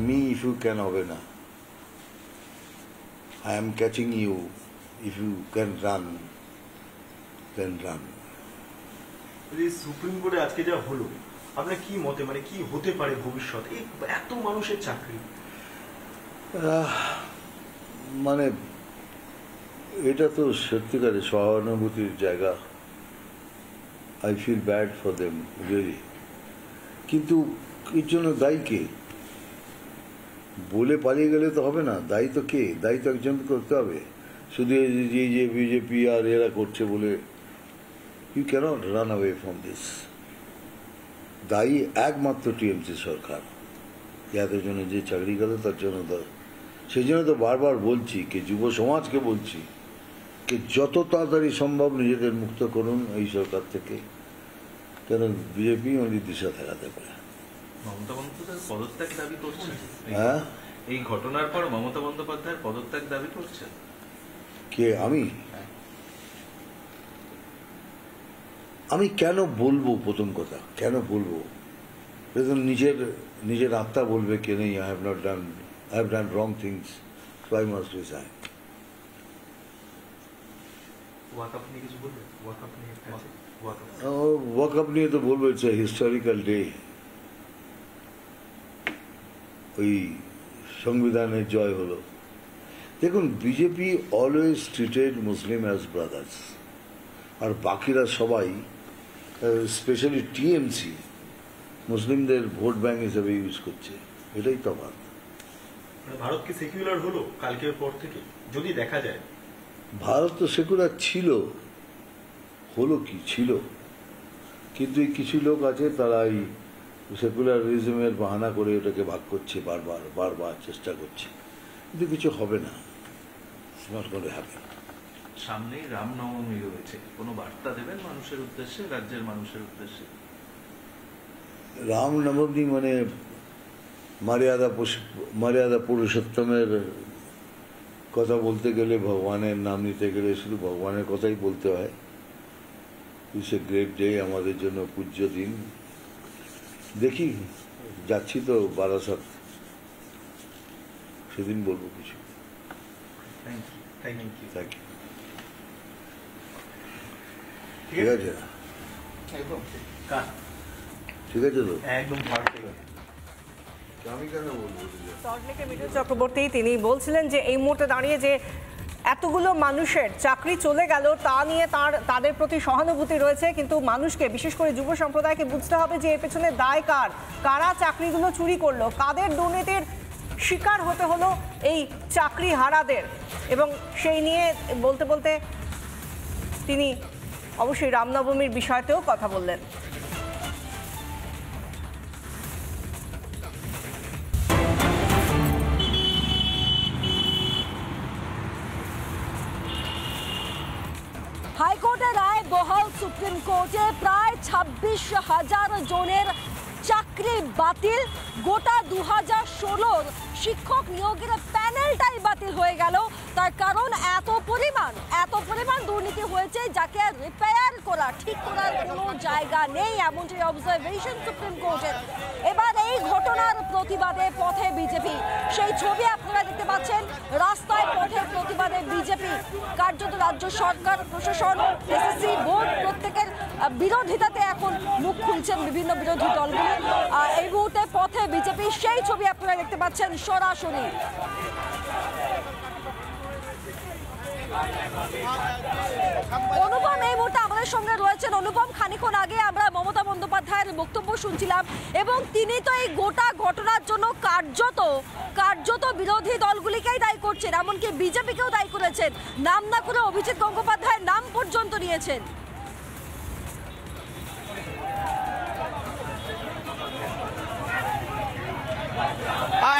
me if you can হবে না। I am catching you if you can run, then run. Supreme কোর্টে আজকে যা হলো, আপনার কি মতে, মানে কি হতে পারে ভবিষ্যৎ এই এত মানুষের চাকরি? মানে এটা তো সত্যিকারে সহানুভূতির জায়গা। I feel bad for them really. কিন্তু এর জন্য দায়ী কে? বলে পালিয়ে গেলে তো হবে না, দায়ী তো কে? দায়ী তো একজন করতে হবে। শুধু যে বিজেপি আর এরা করছে বলে you can't run away from this. দায়ী একমাত্র টিএমসি সরকার। এদের জন্য যে চাকরি গেল তার জন্য সেই জন্য তো বারবার বলছি কি, যুব সমাজকে বলছি কি যত তাড়াতাড়ি সম্ভব নিজেদের মুক্ত করুন এই সরকার থেকে, কেন বিজেপি অনেক দিশা দেখাতে পারে। মমতা বন্দ্যোপাধ্যায় পদত্যাগ দাবি করছেন? হ্যাঁ, এই ঘটনার পর মমতা বন্দ্যোপাধ্যায় পদত্যাগ দাবি করছেন কে? আমি কেন বলবো? প্রথম কথা, কেন বলবো? নিজের আত্মা বলবে কে নেই, I have done wrong things, so I must resign. ওয়াকআপ নিয়ে কিছু বলবেন? ওয়াকআপ নিয়ে ওয়াকআপ নিয়ে তো বলবো ইটস এ হিস্টোরিক্যাল ডে। ওই সংবিধানের জয় হলো। দেখুন, BJP always treated Muslim as brothers, আর বাকিরা সবাই স্পেশালি টিএমসি মুসলিমদের ভোট ব্যাংক হিসেবে ইউজ করছে। এটাই তফাৎ। ভারত কি সেকুলার হলো কালকের পর থেকে যদি দেখা যায়? ভারত তো সেকুলার ছিল, হলো কি ছিল, কিন্তু কিছু লোক আছে তারা এই সেকুলারিজমের বাহানা করে ওটাকে ভাগ করছে, বারবার চেষ্টা করছে, কিন্তু কিছু হবে না। সামনেই রামনবমী রয়েছে, কোনো বার্তা দেবেন মানুষের উদ্দেশ্যে, রাজ্যের মানুষের উদ্দেশ্যে? রামনবমী মানে মর্যাদা পুরুষোত্তমের কথা বলতে গেলে, ভগবানের নাম নিতে গেলে শুধু ভগবানের কথাই বলতে হয়। ইটস এ গ্রেট ডে, আমাদের জন্য পূজ্য দিন। দেখি, যাচ্ছি তো বারাসাত, সেদিন বলবো কিছু। Thank you. ঠিক আছে, ঠিক আছে তো একদম। আমি কেন বলবো? সল্টলেকের মিঠুন চক্রবর্তী তিনি বলছিলেন যে এই মুহূর্তে দাঁড়িয়ে যে এতগুলো মানুষের চাকরি চলে গেল তা নিয়ে তাদের প্রতি সহানুভূতি রয়েছে, কিন্তু মানুষকে, বিশেষ করে যুব সম্প্রদায়কে বুঝতে হবে যে এর পেছনে দায় কার, কারা চাকরিগুলো চুরি করলো, কাদের দুর্নীতির শিকার হতে হলো এই চাকরি হারাদের। এবং সেই নিয়ে বলতে বলতে তিনি অবশ্যই রামনবমীর বিষয়তেও কথা বললেন। হাইকোর্টের রায় বহাল সুপ্রিম কোর্টে প্রায় 26,000 জনের চাকরি বাতিল। গোটা 2016 শিক্ষক নিয়োগের প্যানেলটাই বাতিল হয়ে গেল। তার কারণ এত পরিমাণ দুর্নীতি হয়েছে যাকে আর রিপেয়ার করা, ঠিক করার কোনো জায়গা নেই, এমনটি অবজারভেশন সুপ্রিম কোর্টের। এবার এই ঘটনার প্রতিবাদে পথে বিজেপি, সেই ছবি আপনারা দেখতে পাচ্ছেন, রাস্তায় পথের প্রতিবাদে বিজেপি। কার্যত রাজ্য সরকার, প্রশাসন, এসএসসি বোর্ড প্রত্যেকের বিরোধিতাতে এখন মুখ খুলছেন বিভিন্ন বিরোধী দলগুলো। এই মুহূর্তে পথে বিজেপি, সেই ছবি আপনারা দেখতে পাচ্ছেন সরাসরি। অনুপম এই মুহূর্তে আমাদের সঙ্গে রয়েছেন। অনুপম, খানিক্ষণ আগে আমরা মমতা বন্দ্যোপাধ্যায়ের বক্তব্য শুনছিলাম এবং তিনি তো এই গোটা ঘটনার জন্য কার্যত বিরোধী দলগুলিকেই দায়ী করছেন, এমনকি বিজেপিকেও দায়ী করেছেন, নাম না করে অভিজিৎ গঙ্গোপাধ্যায়ের নাম পর্যন্ত নিয়েছেন।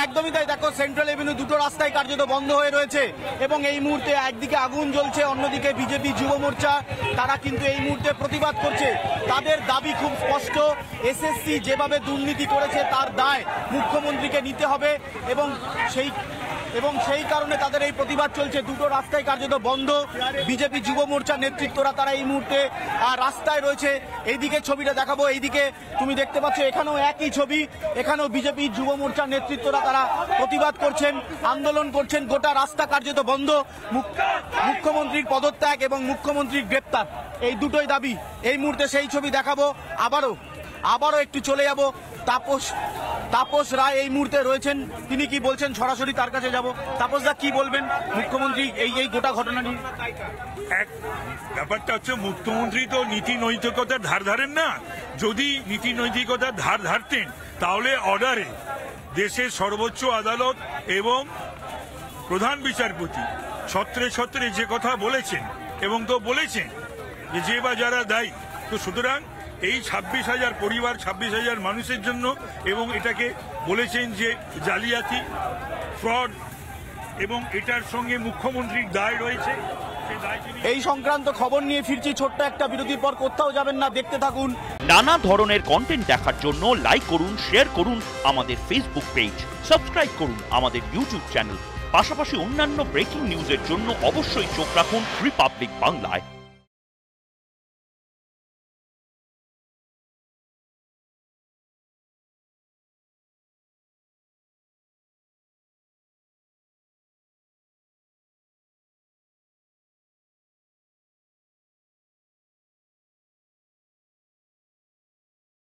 একদমই তাই। দেখো, সেন্ট্রাল এভিনিউ দুটো রাস্তায় কার্যত বন্ধ হয়ে রয়েছে এবং এই মুহূর্তে একদিকে আগুন জ্বলছে, অন্যদিকে বিজেপি যুব মোর্চা তারা কিন্তু এই মুহূর্তে প্রতিবাদ করছে। তাদের দাবি খুব স্পষ্ট, এসএসসি যেভাবে দুর্নীতি করেছে তার দায় মুখ্যমন্ত্রীকে নিতে হবে এবং সেই কারণে তাদের এই প্রতিবাদ চলছে। দুটো রাস্তায় কার্যত বন্ধ। বিজেপি যুব মোর্চার নেতৃত্বরা তারা এই মুহূর্তে রাস্তায় রয়েছে। এইদিকে ছবিটা দেখাবো, এইদিকে তুমি দেখতে পাচ্ছ, এখানেও একই ছবি, এখানেও বিজেপি যুব মোর্চার নেতৃত্বরা তারা প্রতিবাদ করছেন, আন্দোলন করছেন, গোটা রাস্তা কার্যত বন্ধ। মুখ্যমন্ত্রীর পদত্যাগ এবং মুখ্যমন্ত্রীর গ্রেপ্তার, এই দুটোই দাবি। এই মুহূর্তে সেই ছবি দেখাবো। আবারও একটু চলে যাব। তাপস রায় এই মুহূর্তে রয়েছেন, তিনি কি বলছেন সরাসরি তার কাছে যাব। তাপস দা, কি বলবেন মুখ্যমন্ত্রী এই গোটা ঘটনা নিয়ে? এক ব্যাপারটা হচ্ছে, মুখ্যমন্ত্রী তো নীতি নৈতিকতার ধার ধারেন না। যদি নীতি নৈতিকতার ধার ধারতেন তাহলে অর্ডারে দেশের সর্বোচ্চ আদালত এবং প্রধান বিচারপতি ছত্রে যে কথা বলেছেন এবং তো বলেছেন যে বা যারা দায়ী, তো সুতরাং এই 26,000 পরিবার, 26,000 মানুষের জন্য, এবং এটাকে বলেছেন যে জালিয়াতি, ফ্রড, এবং এটার সঙ্গে মুখ্যমন্ত্রীর দায় রয়েছে। এই সংক্রান্ত খবর নিয়ে ফিরছি ছোট্ট একটা বিরতির পর। কোথাও যাবেন না, দেখতে থাকুন। নানা ধরনের কন্টেন্ট দেখার জন্য লাইক করুন, শেয়ার করুন আমাদের ফেসবুক পেজ, সাবস্ক্রাইব করুন আমাদের ইউটিউব চ্যানেল। পাশাপাশি অন্যান্য ব্রেকিং নিউজের জন্য অবশ্যই চোখ রাখুন রিপাবলিক বাংলায়।